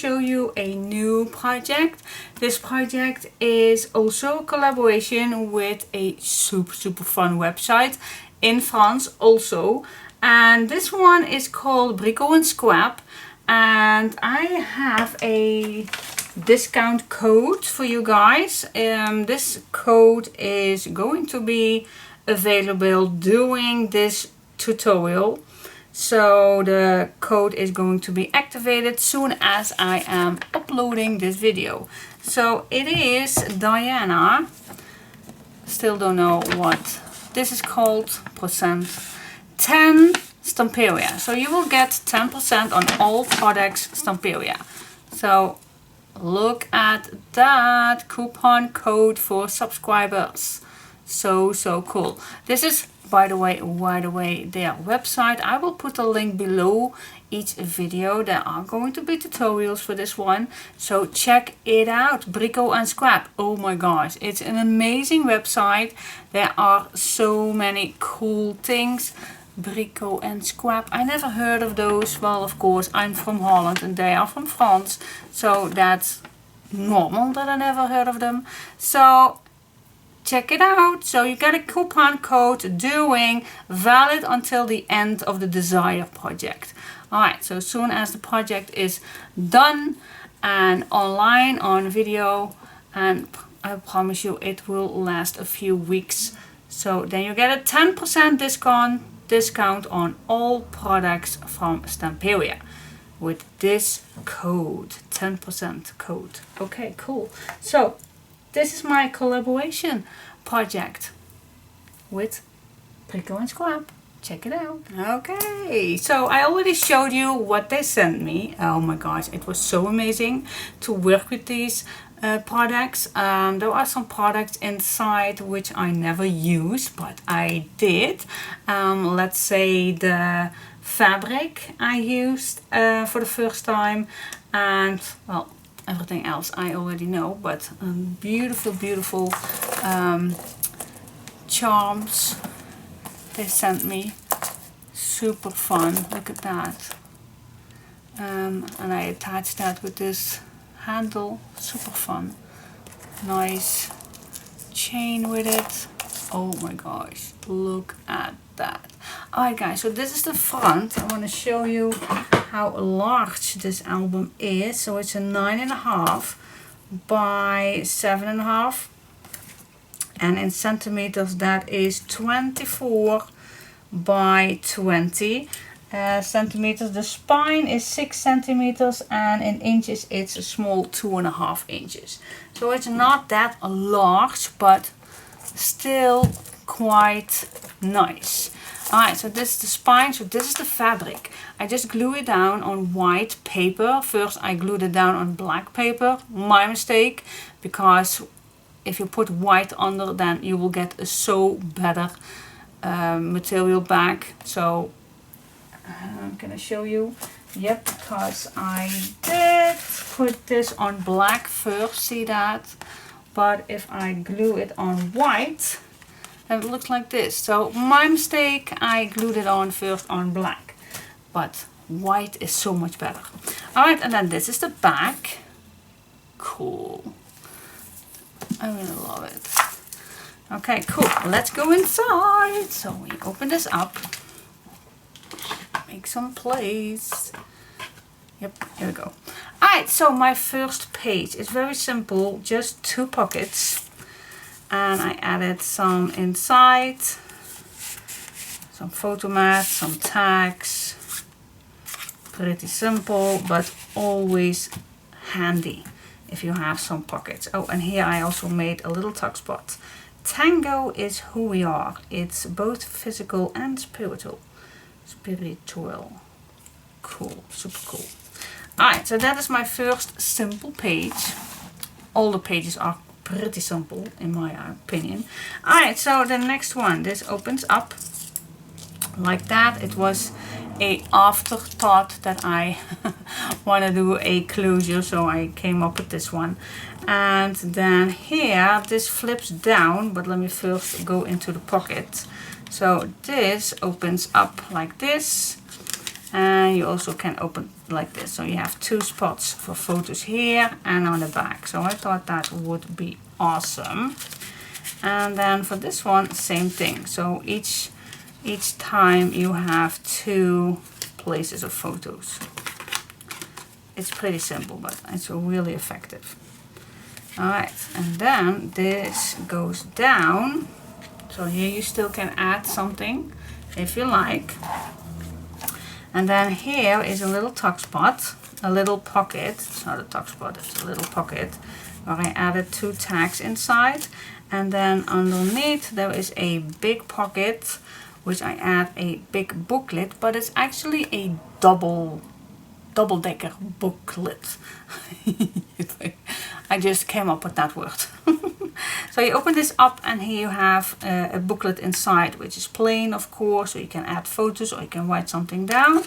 show you a new project. This project is also a collaboration with a super fun website in France also. And this one is called Brico Scrap. And I have a discount code for you guys. This code is going to be available during this tutorial. So the code is going to be activated soon as I am uploading this video. So it is Diana. Still don't know what this is called. %10 Stamperia. So you will get 10% on all products Stamperia. So look at that coupon code for subscribers. So cool. This is by the way their website. I will put a link below each video. There are going to be tutorials for this one, so check it out. Brico Scrap. Oh my gosh, it's an amazing website. There are so many cool things. Brico Scrap, I never heard of those. Well, of course, I'm from Holland and they are from France, so that's normal that I never heard of them. So check it out. So you get a coupon code doing valid until the end of the Desire project. Alright, so as soon as the project is done and online on video, and I promise you it will last a few weeks. So then you get a 10% discount on all products from Stamperia with this code, 10% code. Okay, cool. So this is my collaboration project with Brico Scrap. Check it out. Okay, so I already showed you what they sent me. Oh my gosh, it was so amazing to work with these products. There are some products inside which I never used, but I did. Let's say the fabric I used for the first time, and well, everything else I already know, but beautiful charms they sent me. Super fun. Look at that. And I attached that with this handle. Super fun. Nice chain with it. Oh my gosh, look at that. Alright guys, so this is the front. I want to show you how large this album is. So it's a 9.5 by 7.5, and in centimeters that is 24 by 20 centimeters. The spine is 6 centimeters, and in inches it's a small 2.5 inches. So it's not that large, but still quite nice. Alright, so this is the spine, so this is the fabric. I just glue it down on white paper. First I glued it down on black paper. My mistake, because if you put white under, then you will get a so better material back. So I'm gonna show you. Yep, because I did put this on black first, see that? But if I glue it on white, it looks like this. So my mistake, I glued it on first on black, but white is so much better. Alright, and then this is the back. Cool. I really love it. Okay, cool. Let's go inside. So we open this up. Make some place. Yep, here we go. Alright, so my first page is very simple. Just 2 pockets. And I added some inside, some photo mats, some tags. Pretty simple, but always handy if you have some pockets. Oh, and here I also made a little tuck spot. Tango is who we are. It's both physical and spiritual. Cool, super cool. Alright, so that is my first simple page. All the pages are pretty simple in my opinion. Alright, so the next one, this opens up like that. It was a afterthought that I want to do a closure, so I came up with this one. And then here this flips down, but let me first go into the pocket. So this opens up like this, And you also can open like this. So you have 2 spots for photos here and on the back. So I thought that would be awesome. And then for this one, same thing. So each time you have 2 places of photos. It's pretty simple, but it's really effective. Alright, and then this goes down. So here you still can add something if you like. And then here is a little tuck spot, a little pocket. It's not a tuck spot, it's a little pocket where I added 2 tags inside. And then underneath there is a big pocket which I add a big booklet, but it's actually a double-decker booklet. I just came up with that word. So you open this up and here you have a booklet inside, which is plain of course, so you can add photos or you can write something down.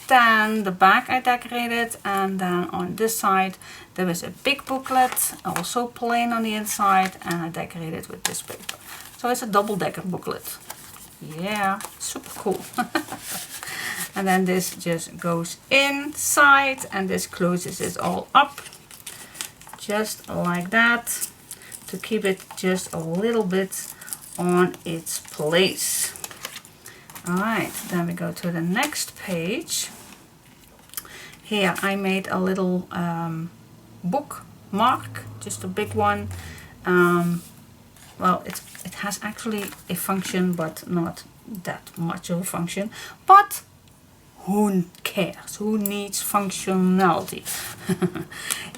Then the back I decorated, and then on this side there is a big booklet, also plain on the inside, and I decorated with this paper. So it's a double-decker booklet. Yeah, super cool. And then this just goes inside and this closes it all up. Just like that, to keep it just a little bit on its place. Alright, then we go to the next page. Here I made a little bookmark, just a big one. Well, it has actually a function, but not that much of a function. But who cares? Who needs functionality?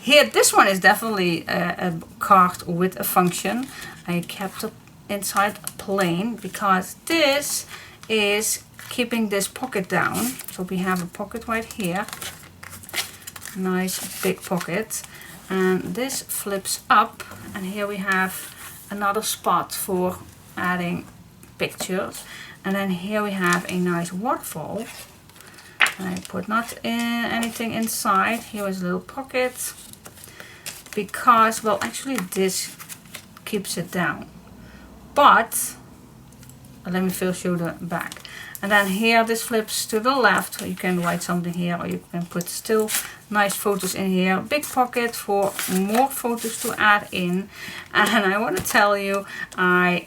Here, this one is definitely a card with a function. I kept it inside plain because this is keeping this pocket down. So we have a pocket right here. Nice big pocket. And this flips up. And here we have another spot for adding pictures. And then here we have a nice waterfall. I put not anything inside. Here is a little pocket because, well, actually this keeps it down. But let me first show the back. And then here this flips to the left. You can write something here, or you can put still nice photos in here. Big pocket for more photos to add in. And I want to tell you, I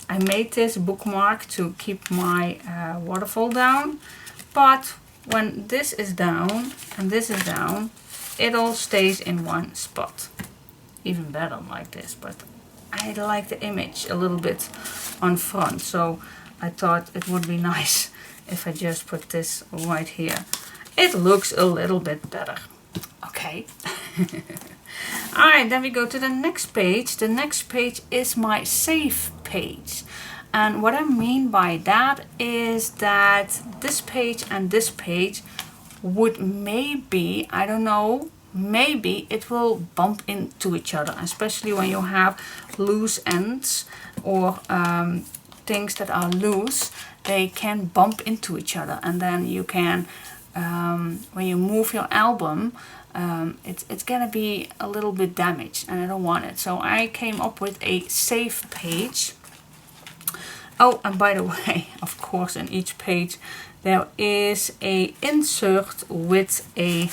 made this bookmark to keep my waterfall down. But when this is down and this is down, it all stays in one spot. Even better like this, but I like the image a little bit on front, so I thought it would be nice if I just put this right here. It looks a little bit better. Okay. Alright, then we go to the next page. The next page is my save page. And what I mean by that is that this page and this page would maybe, I don't know, maybe it will bump into each other, especially when you have loose ends or things that are loose. They can bump into each other, and then you can, when you move your album, it's gonna be a little bit damaged, and I don't want it. So I came up with a save page. Oh, and by the way, of course, in each page there is a insert with a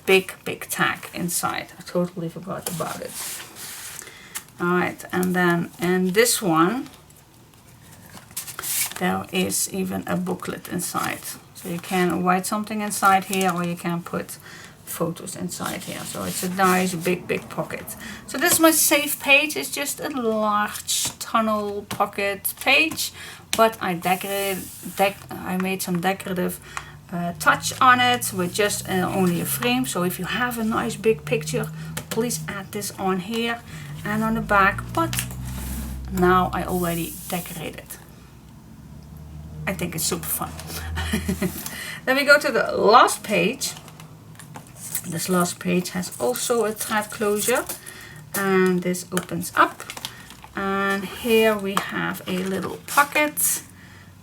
big tag inside. I totally forgot about it. Alright, and then in this one there is even a booklet inside. So you can write something inside here, or you can put photos inside here. So it's a nice big pocket. So this is my save page. It's just a large tunnel pocket page, but I made some decorative touch on it with just only a frame. So if you have a nice big picture, please add this on here and on the back. But now I already decorated. I think it's super fun. Then we go to the last page. This last page has also a thread closure, and this opens up, and here we have a little pocket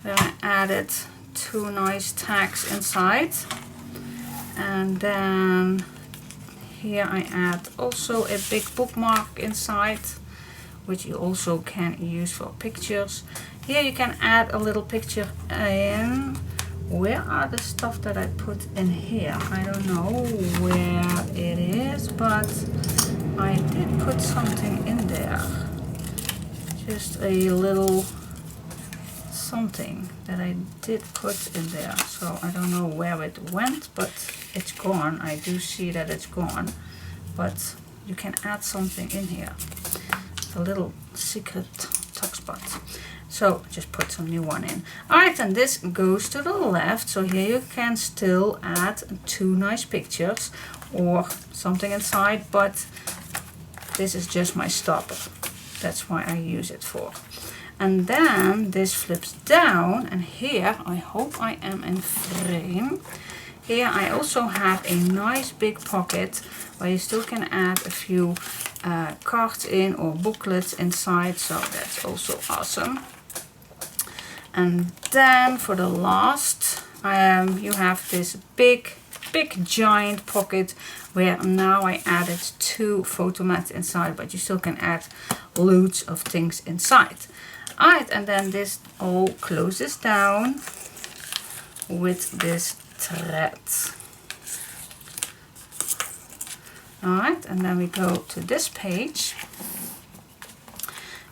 where I added 2 nice tags inside, and then here I add also a big bookmark inside, which you also can use for pictures. Here you can add a little picture in Where are the stuff that I put in here? I don't know where it is, but I did put something in there. Just a little something that I did put in there. So I don't know where it went, but it's gone. I do see that it's gone, but you can add something in here. It's a little secret tuck spot. So just put some new one in. Alright, and this goes to the left. So here you can still add 2 nice pictures or something inside, but this is just my stopper. That's why I use it for. And then this flips down, and here, I hope I am in frame. Here I also have a nice big pocket where you still can add a few cards in or booklets inside, so that's also awesome. And then for the last, you have this big giant pocket where now I added 2 photo mats inside, but you still can add loads of things inside. Alright, and then this all closes down with this thread. Alright, and then we go to this page.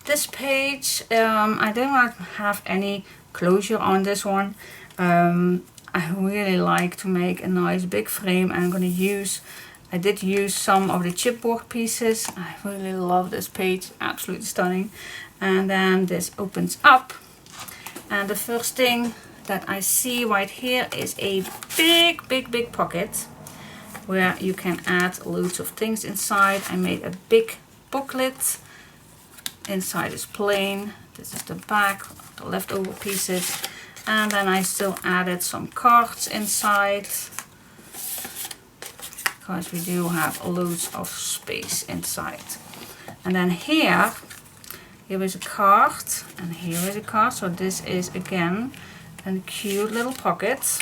This page, I do not have any closure on this one. I really like to make a nice big frame. I'm going to use, I did use some of the chipboard pieces. I really love this page, absolutely stunning. And then this opens up, and the first thing that I see right here is a big pocket where you can add loads of things inside. I made a big booklet. Inside is plain. This is the back, the leftover pieces. And then I still added some cards inside, because we do have loads of space inside. And then here is a card, and here is a card. So this is again a cute little pocket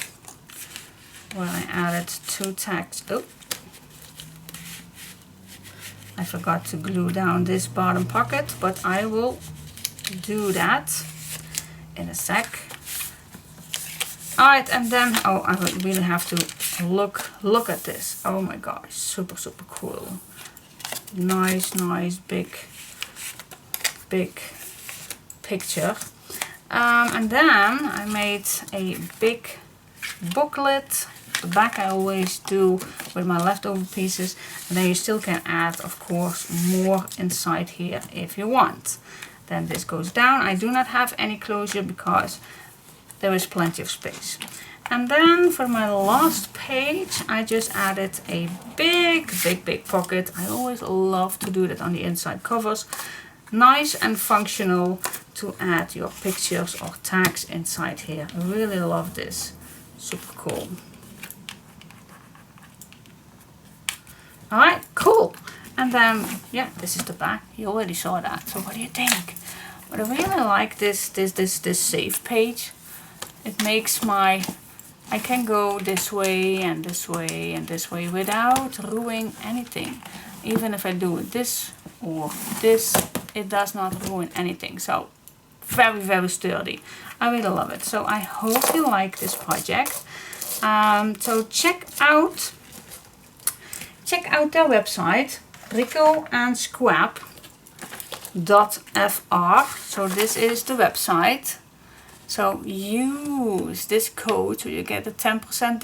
where I added 2 tags. Oh, I forgot to glue down this bottom pocket, but I will do that in a sec. Alright, and then, oh, I really have to look at this. Oh my gosh, super cool. Nice big picture. And then I made a big booklet. The back I always do with my leftover pieces, and then you still can add, of course, more inside here if you want. Then this goes down. I do not have any closure because there is plenty of space. And then for my last page, I just added a big pocket. I always love to do that on the inside covers. Nice and functional to add your pictures or tags inside here. I really love this. Super cool. Alright, cool. And then, yeah, this is the back. You already saw that. So what do you think? But I really like this save page. It makes my, I can go this way and this way and this way without ruining anything. Even if I do it this or this, it does not ruin anything. So very sturdy. I really love it. So I hope you like this project. So check out their website, Brico Scrap.fr. So this is the website. So use this code so you get a 10%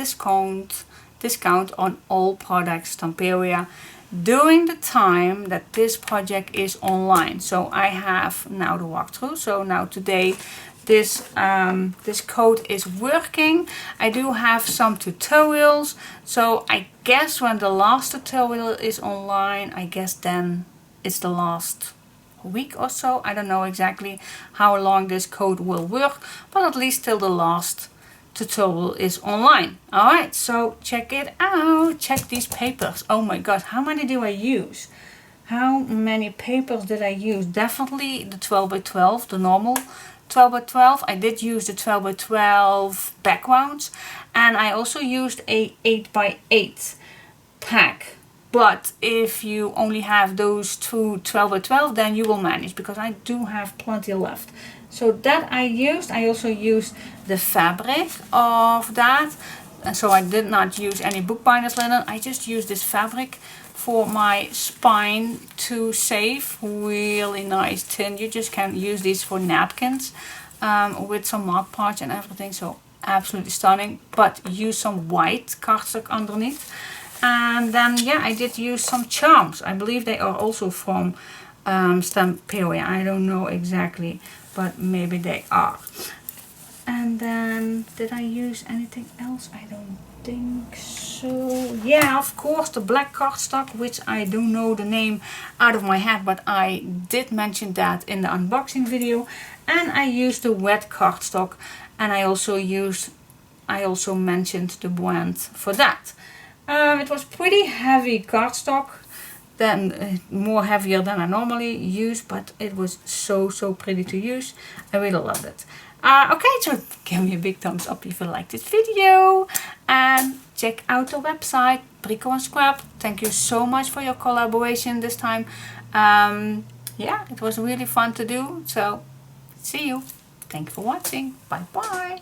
discount on all products Stamperia during the time that this project is online. So I have now the walkthrough. So now today this code is working. I do have some tutorials. So I guess when the last tutorial is online, I guess then it's the last week or so. I don't know exactly how long this code will work, but at least till the last tutorial is online. Alright, so check it out. Check these papers. Oh my god, how many do I use? How many papers did I use? Definitely the 12x12, the normal 12x12. I did use the 12x12 backgrounds, and I also used a 8x8 pack. But if you only have those two 12x12, then you will manage, because I do have plenty left. So that I used. I also used the fabric of that. And so I did not use any bookbinders linen. I just used this fabric for my spine to save. Really nice tin. You just can use these for napkins with some Mod Podge and everything. So absolutely stunning. But use some white cardstock underneath. And then yeah, I did use some charms. I believe they are also from Stamperia. I don't know exactly, but maybe they are. And then did I use anything else? I don't think so. Yeah, of course, the black cardstock, which I don't know the name out of my head, but I did mention that in the unboxing video. And I used the wet cardstock, and I also mentioned the brand for that. It was pretty heavy cardstock, then more heavier than I normally use, but it was so pretty to use. I really loved it. Okay, so give me a big thumbs up if you liked this video, and check out the website Brico Scrap. Thank you so much for your collaboration this time. Yeah, it was really fun to do. So see you. Thank you for watching. Bye bye.